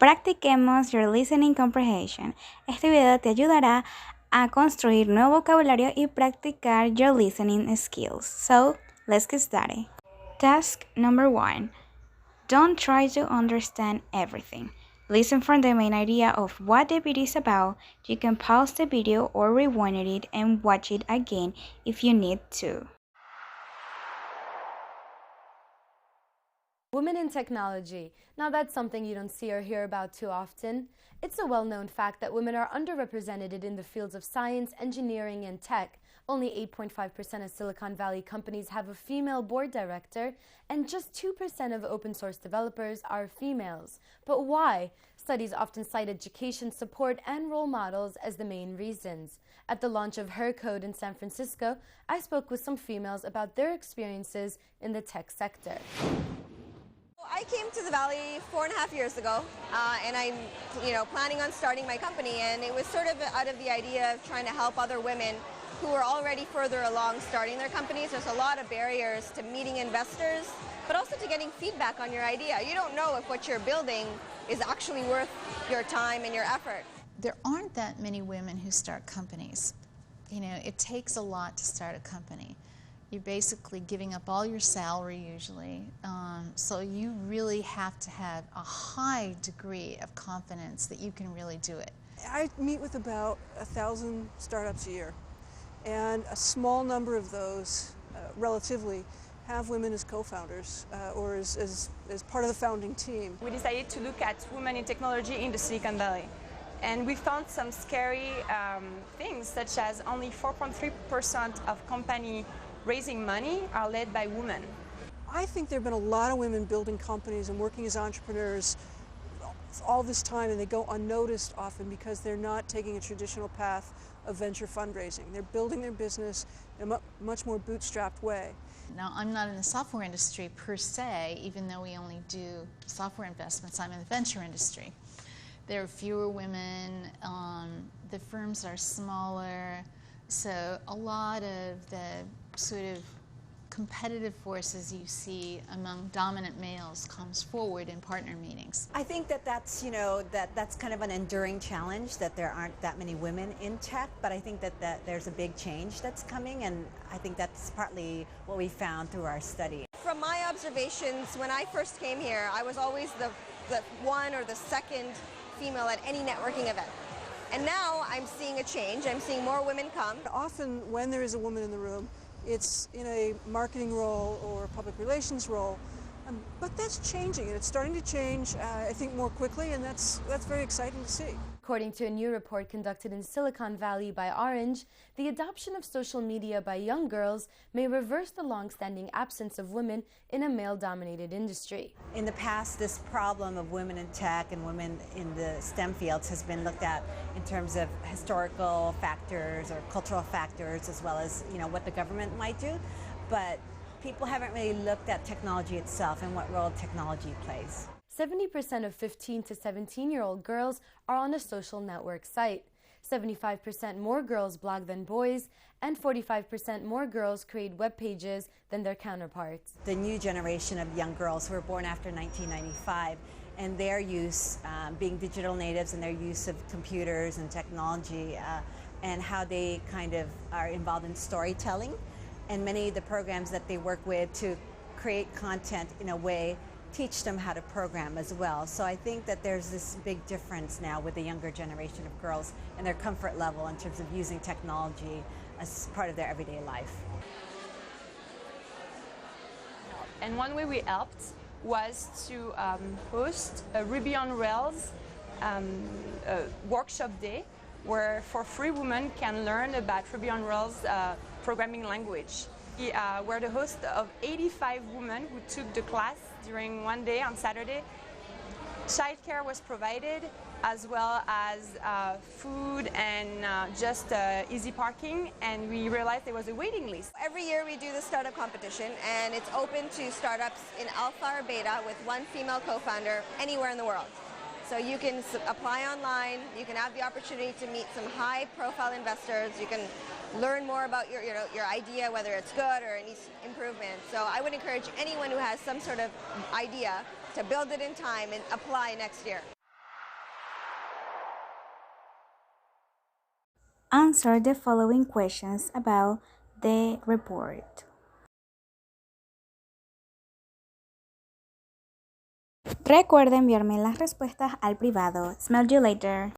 Practiquemos your listening comprehension. Este video te ayudará a construir nuevo vocabulario y practicar your listening skills. So, let's get started. Task number 1. Don't try to understand everything. Listen for the main idea of what the video is about. You can pause the video or rewind it and watch it again if you need to. Women in technology. Now that's something you don't see or hear about too often. It's a well-known fact that women are underrepresented in the fields of science, engineering, and tech. Only 8.5% of Silicon Valley companies have a female board director, and just 2% of open-source developers are females. But why? Studies often cite education, support, and role models as the main reasons. At the launch of Her Code in San Francisco, I spoke with some females about their experiences in the tech sector. I came to the Valley 4.5 years ago, and I'm, planning on starting my company, and it was sort of out of the idea of trying to help other women who are already further along starting their companies. There's a lot of barriers to meeting investors, but also to getting feedback on your idea. You don't know if what you're building is actually worth your time and your effort. There aren't that many women who start companies. It takes a lot to start a company. You're basically giving up all your salary usually, so you really have to have a high degree of confidence that you can really do it. I meet with about 1,000 startups a year, and a small number of those, relatively, have women as co-founders or as part of the founding team. We decided to look at women in technology in the Silicon Valley. And we found some scary things, such as only 4.3% of companies raising money are led by women. I think there have been a lot of women building companies and working as entrepreneurs all this time, and they go unnoticed often because they're not taking a traditional path of venture fundraising. They're building their business in a much more bootstrapped way. Now, I'm not in the software industry per se, even though we only do software investments. I'm in the venture industry. There are fewer women, the firms are smaller, so a lot of the sort of competitive forces you see among dominant males comes forward in partner meetings. I think that's kind of an enduring challenge, that there aren't that many women in tech, but I think that there's a big change that's coming, and I think that's partly what we found through our study. From my observations, when I first came here, I was always the one or the second female at any networking event. And now I'm seeing a change. I'm seeing more women come. Often when there is a woman in the room, it's in a marketing role or a public relations role, but that's changing, and it's starting to change, I think, more quickly, and that's very exciting to see. According to a new report conducted in Silicon Valley by Orange, the adoption of social media by young girls may reverse the long-standing absence of women in a male-dominated industry. In the past, this problem of women in tech and women in the STEM fields has been looked at in terms of historical factors or cultural factors, as well as what the government might do, but people haven't really looked at technology itself and what role technology plays. 70% of 15 to 17-year-old girls are on a social network site. 75% more girls blog than boys, and 45% more girls create web pages than their counterparts. The new generation of young girls who were born after 1995, and their use, being digital natives, and their use of computers and technology, and how they kind of are involved in storytelling, and many of the programs that they work with to create content in a way teach them how to program as well. So I think that there's this big difference now with the younger generation of girls and their comfort level in terms of using technology as part of their everyday life. And one way we helped was to host a Ruby on Rails workshop day, where for free women can learn about Ruby on Rails programming language. We were the host of 85 women who took the class during one day on Saturday. Childcare was provided, as well as food and just easy parking, and we realized there was a waiting list. Every year we do the startup competition, and it's open to startups in alpha or beta with one female co-founder anywhere in the world. So you can apply online, you can have the opportunity to meet some high-profile investors, you can learn more about your idea, whether it's good or it needs improvement. So I would encourage anyone who has some sort of idea to build it in time and apply next year. answer the following questions about the report. Recuerda enviarme las respuestas al privado. Smell you later.